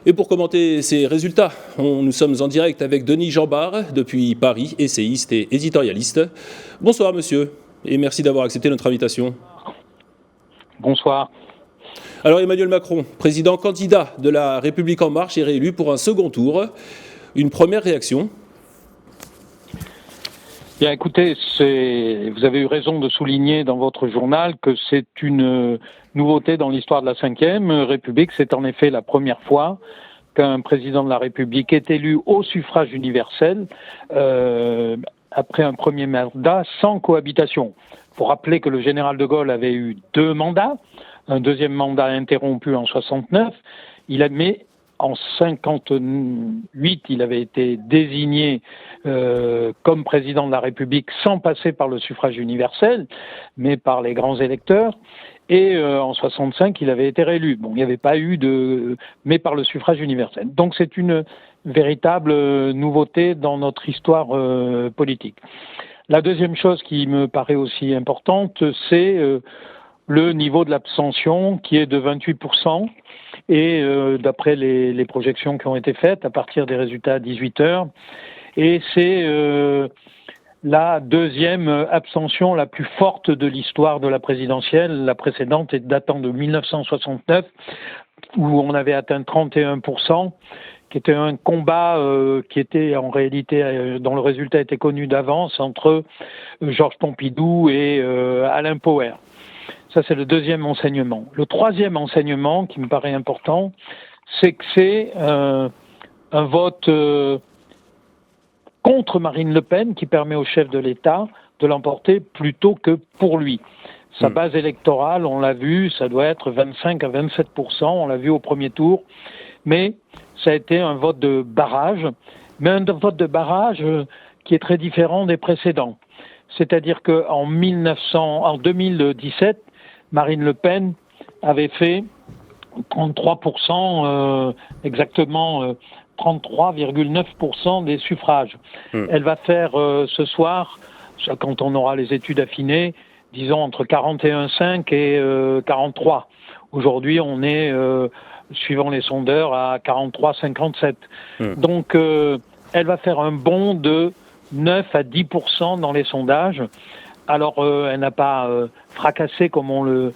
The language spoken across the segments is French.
Et pour commenter ces résultats, nous sommes en direct avec Denis Jambard depuis Paris, essayiste et éditorialiste. Bonsoir monsieur, et merci d'avoir accepté notre invitation. Bonsoir. Alors Emmanuel Macron, président candidat de la République En Marche, est réélu pour un second tour. Une première réaction? Bien, écoutez, vous avez eu raison de souligner dans votre journal que c'est une nouveauté dans l'histoire de la Ve République. C'est en effet la première fois qu'un président de la République est élu au suffrage universel après un premier mandat sans cohabitation. Il faut rappeler que le général de Gaulle avait eu 2 mandats, un deuxième mandat interrompu en 69. Mais en 58, il avait été désigné comme président de la République sans passer par le suffrage universel, mais par les grands électeurs. Et en 65, il avait été réélu. Bon, il n'y avait pas eu mais par le suffrage universel. Donc c'est une véritable nouveauté dans notre histoire politique. La deuxième chose qui me paraît aussi importante, c'est le niveau de l'abstention qui est de 28%. Et d'après les projections qui ont été faites à partir des résultats à 18 heures. Et c'est la deuxième abstention la plus forte de l'histoire de la présidentielle. La précédente est datant de 1969, où on avait atteint 31%, qui était un combat qui était en réalité, dont le résultat était connu d'avance, entre Georges Pompidou et Alain Poher. Ça, c'est le deuxième enseignement. Le troisième enseignement, qui me paraît important, c'est que c'est un vote contre Marine Le Pen qui permet au chef de l'État de l'emporter plutôt que pour lui. Sa base électorale, on l'a vu, ça doit être 25 à 27%, on l'a vu au premier tour, mais ça a été un vote de barrage, mais un vote de barrage qui est très différent des précédents. C'est-à-dire qu'en 2017, Marine Le Pen avait fait 33%, exactement 33,9% des suffrages. Elle va faire ce soir, quand on aura les études affinées, disons entre 41,5 et 43. Aujourd'hui, on est, suivant les sondeurs, à 43,57. Donc, elle va faire un bond de 9 à 10% dans les sondages. Alors, elle n'a pas fracassé, comme on le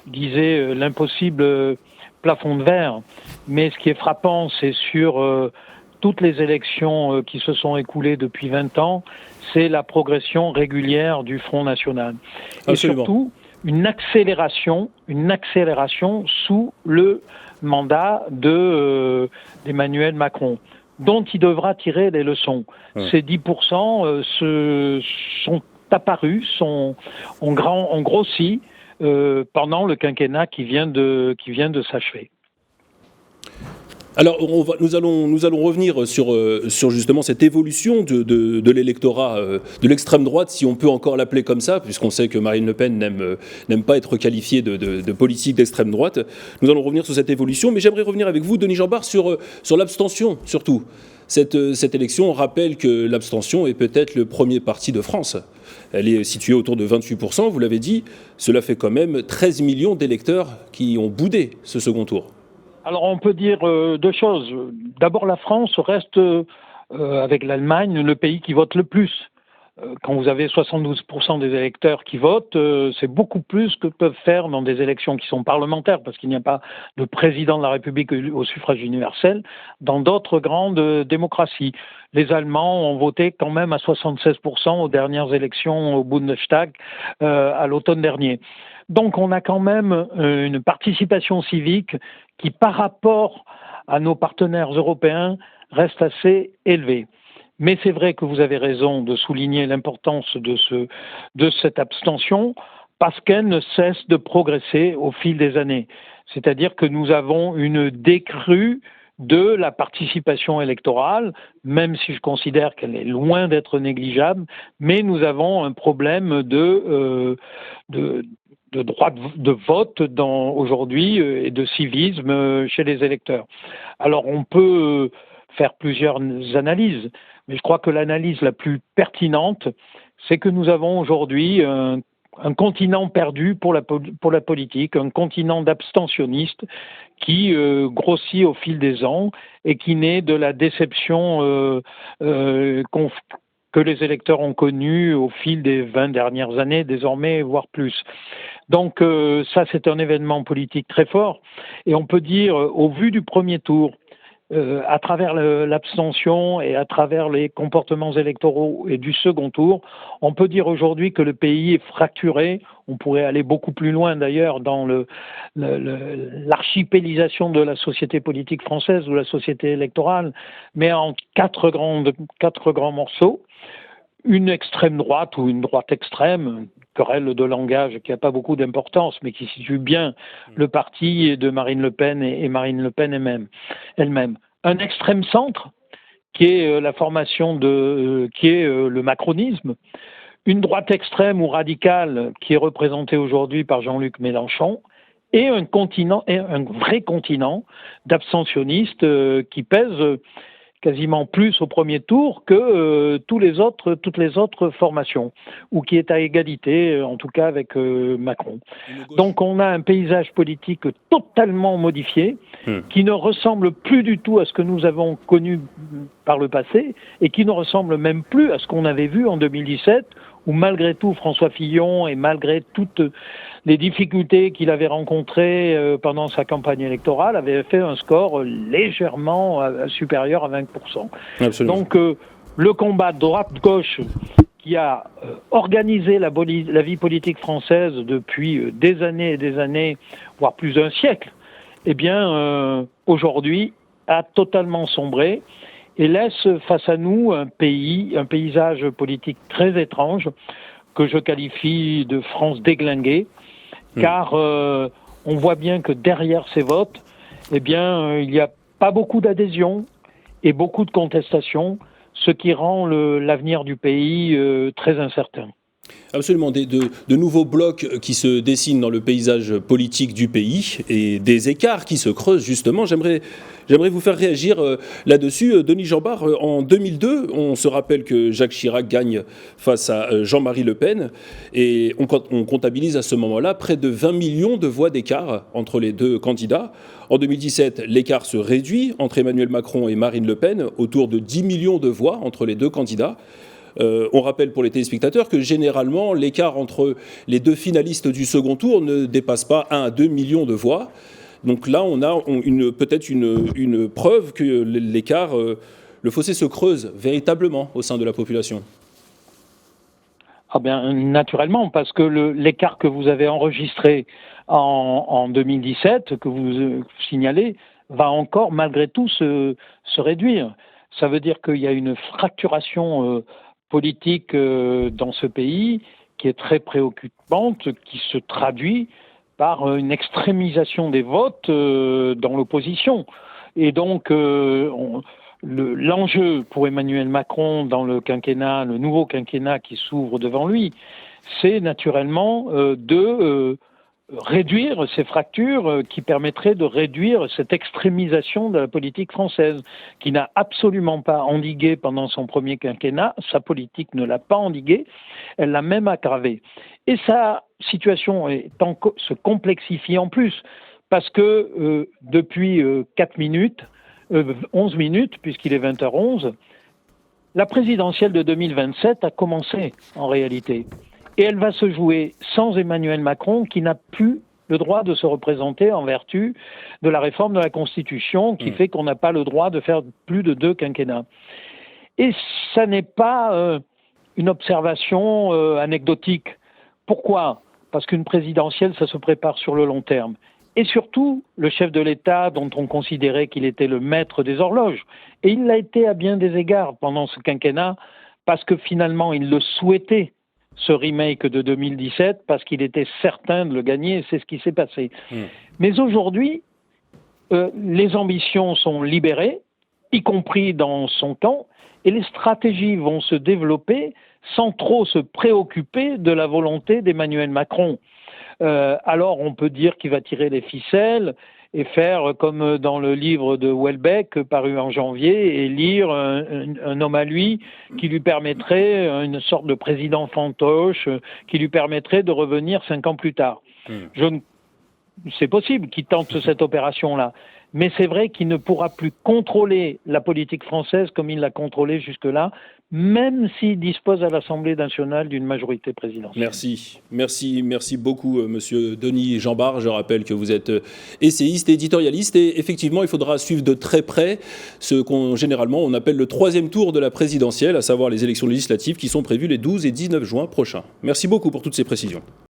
disait, l'impossible plafond de verre. Mais ce qui est frappant, c'est sur toutes les élections qui se sont écoulées depuis 20 ans, c'est la progression régulière du Front National. Et surtout, une accélération sous le mandat d'Emmanuel Macron, dont il devra tirer les leçons. Ces 10% sont apparus, ont grossi pendant le quinquennat qui vient de s'achever. Alors, nous allons revenir sur justement cette évolution de l'électorat de l'extrême droite, si on peut encore l'appeler comme ça, puisqu'on sait que Marine Le Pen n'aime pas être qualifiée de politique d'extrême droite. Nous allons revenir sur cette évolution, mais j'aimerais revenir avec vous, Denis Jambard, sur l'abstention, surtout. Cette élection rappelle que l'abstention est peut-être le premier parti de France. Elle est située autour de 28%, vous l'avez dit. Cela fait quand même 13 millions d'électeurs qui ont boudé ce second tour. Alors on peut dire 2 choses. D'abord, la France reste, avec l'Allemagne, le pays qui vote le plus. Quand vous avez 72% des électeurs qui votent, c'est beaucoup plus que peuvent faire dans des élections qui sont parlementaires, parce qu'il n'y a pas de président de la République au suffrage universel, dans d'autres grandes démocraties. Les Allemands ont voté quand même à 76% aux dernières élections au Bundestag à l'automne dernier. Donc on a quand même une participation civique qui, par rapport à nos partenaires européens, reste assez élevée. Mais c'est vrai que vous avez raison de souligner l'importance de cette abstention, parce qu'elle ne cesse de progresser au fil des années. C'est-à-dire que nous avons une décrue de la participation électorale, même si je considère qu'elle est loin d'être négligeable, mais nous avons un problème de droit de vote aujourd'hui et de civisme chez les électeurs. Alors on peut faire plusieurs analyses, mais je crois que l'analyse la plus pertinente, c'est que nous avons aujourd'hui un un continent perdu pour la politique, un continent d'abstentionnistes qui grossit au fil des ans et qui naît de la déception que les électeurs ont connue au fil des 20 dernières années, désormais, voire plus. Donc ça, c'est un événement politique très fort. Et on peut dire, au vu du premier tour, à travers l'abstention et à travers les comportements électoraux et du second tour, on peut dire aujourd'hui que le pays est fracturé. On pourrait aller beaucoup plus loin d'ailleurs dans l'archipélisation de la société politique française ou la société électorale, mais en quatre grands morceaux. Une extrême droite ou une droite extrême, querelle de langage qui n'a pas beaucoup d'importance, mais qui situe bien le parti de Marine Le Pen et Marine Le Pen elle-même. Un extrême centre, qui est la formation qui est le macronisme. Une droite extrême ou radicale, qui est représentée aujourd'hui par Jean-Luc Mélenchon. Et un vrai continent d'abstentionnistes qui pèse quasiment plus au premier tour que toutes les autres formations, ou qui est à égalité, en tout cas avec Macron. Donc on a un paysage politique totalement modifié, qui ne ressemble plus du tout à ce que nous avons connu par le passé, et qui ne ressemble même plus à ce qu'on avait vu en 2017, où malgré tout François Fillon, et malgré toutes les difficultés qu'il avait rencontrées pendant sa campagne électorale, avait fait un score légèrement supérieur à 20%. Absolument. Donc le combat droite-gauche qui a organisé la vie politique française depuis des années et des années, voire plus d'un siècle, eh bien aujourd'hui a totalement sombré et laisse face à nous un paysage politique très étrange que je qualifie de France déglinguée, car on voit bien que derrière ces votes, eh bien, il n'y a pas beaucoup d'adhésion et beaucoup de contestation, ce qui rend l'avenir du pays très incertain. Absolument, de nouveaux blocs qui se dessinent dans le paysage politique du pays et des écarts qui se creusent justement. J'aimerais vous faire réagir là-dessus. Denis Jeanbart, en 2002, on se rappelle que Jacques Chirac gagne face à Jean-Marie Le Pen et on comptabilise à ce moment-là près de 20 millions de voix d'écart entre les deux candidats. En 2017, l'écart se réduit entre Emmanuel Macron et Marine Le Pen, autour de 10 millions de voix entre les deux candidats. On rappelle pour les téléspectateurs que généralement, l'écart entre les deux finalistes du second tour ne dépasse pas 1 à 2 millions de voix. Donc là, on a peut-être une preuve que l'écart, le fossé se creuse véritablement au sein de la population. Ah bien, naturellement, parce que l'écart que vous avez enregistré en 2017, que vous signalez, va encore malgré tout se réduire. Ça veut dire qu'il y a une fracturation politique dans ce pays qui est très préoccupante, qui se traduit par une extrémisation des votes dans l'opposition. Et donc, l'enjeu pour Emmanuel Macron dans le nouveau quinquennat qui s'ouvre devant lui, c'est naturellement de réduire ces fractures qui permettraient de réduire cette extrémisation de la politique française, qui n'a absolument pas endigué pendant son premier quinquennat. Sa politique ne l'a pas endigué, elle l'a même aggravé. Et sa situation se complexifie en plus, parce que depuis 11 minutes, puisqu'il est 20h11, la présidentielle de 2027 a commencé en réalité. Et elle va se jouer sans Emmanuel Macron, qui n'a plus le droit de se représenter en vertu de la réforme de la Constitution, qui fait qu'on n'a pas le droit de faire plus de 2 quinquennats. Et ça n'est pas une observation anecdotique. Pourquoi ? Parce qu'une présidentielle, ça se prépare sur le long terme. Et surtout, le chef de l'État, dont on considérait qu'il était le maître des horloges, et il l'a été à bien des égards pendant ce quinquennat, parce que finalement, il le souhaitait, ce remake de 2017, parce qu'il était certain de le gagner, et c'est ce qui s'est passé. Mais aujourd'hui, les ambitions sont libérées, y compris dans son camp, et les stratégies vont se développer sans trop se préoccuper de la volonté d'Emmanuel Macron. Alors on peut dire qu'il va tirer les ficelles et faire comme dans le livre de Houellebecq paru en janvier et lire un homme à lui qui lui permettrait, une sorte de président fantoche, qui lui permettrait de revenir 5 ans plus tard. C'est possible qu'il tente cette opération-là. Mais c'est vrai qu'il ne pourra plus contrôler la politique française comme il l'a contrôlée jusque-là, même s'il dispose à l'Assemblée nationale d'une majorité présidentielle. Merci beaucoup, monsieur Denis Jeanbart. Je rappelle que vous êtes essayiste, éditorialiste, et effectivement, il faudra suivre de très près ce qu'on généralement on appelle le 3e tour de la présidentielle, à savoir les élections législatives qui sont prévues les 12 et 19 juin prochains. Merci beaucoup pour toutes ces précisions.